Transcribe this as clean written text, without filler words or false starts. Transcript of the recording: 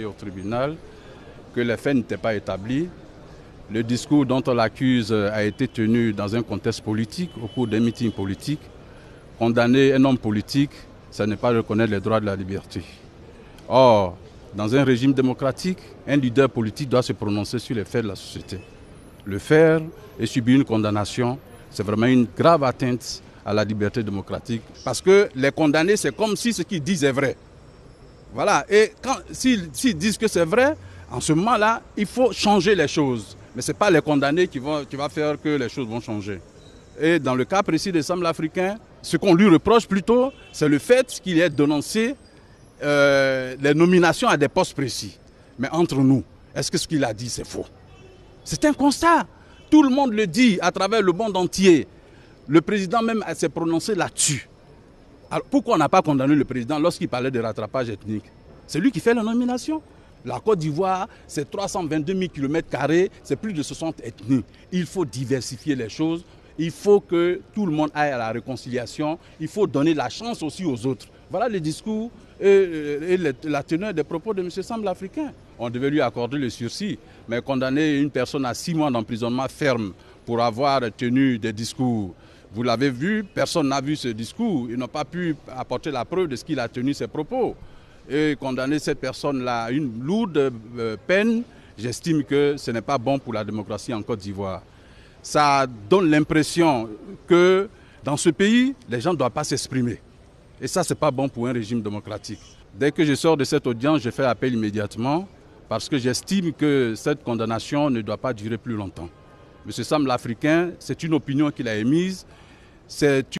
au tribunal que les faits n'étaient pas établis. Le discours dont on l'accuse a été tenu dans un contexte politique, au cours d'un meeting politique. Condamner un homme politique, ça n'est pas reconnaître les droits de la liberté. Or, dans un régime démocratique, un leader politique doit se prononcer sur les faits de la société. Le faire et subir une condamnation, c'est vraiment une grave atteinte à la liberté démocratique. Parce que les condamner, c'est comme si ce qu'ils disent est vrai. Voilà, et s'ils disent que c'est vrai, en ce moment-là, il faut changer les choses. Mais ce n'est pas les condamnés qui vont faire que les choses vont changer. Et dans le cas précis des Semble africains, ce qu'on lui reproche plutôt, c'est le fait qu'il ait dénoncé les nominations à des postes précis. Mais entre nous, est-ce que ce qu'il a dit, c'est faux? C'est un constat. Tout le monde le dit à travers le monde entier. Le président même s'est prononcé là-dessus. Alors pourquoi on n'a pas condamné le président lorsqu'il parlait de rattrapage ethnique? C'est lui qui fait la nomination. La Côte d'Ivoire, c'est 322 000 km², c'est plus de 60 ethnies. Il faut diversifier les choses. Il faut que tout le monde aille à la réconciliation. Il faut donner la chance aussi aux autres. Voilà le discours et la teneur des propos de M. Semble africain. On devait lui accorder le sursis, mais condamner une personne à 6 mois d'emprisonnement ferme pour avoir tenu des discours. Vous l'avez vu, personne n'a vu ce discours. Ils n'ont pas pu apporter la preuve de ce qu'il a tenu ses propos. Et condamner cette personne-là à une lourde peine, j'estime que ce n'est pas bon pour la démocratie en Côte d'Ivoire. Ça donne l'impression que dans ce pays, les gens ne doivent pas s'exprimer. Et ça, ce n'est pas bon pour un régime démocratique. Dès que je sors de cette audience, je fais appel immédiatement parce que j'estime que cette condamnation ne doit pas durer plus longtemps. M. Semble africain, c'est une opinion qu'il a émise. C'est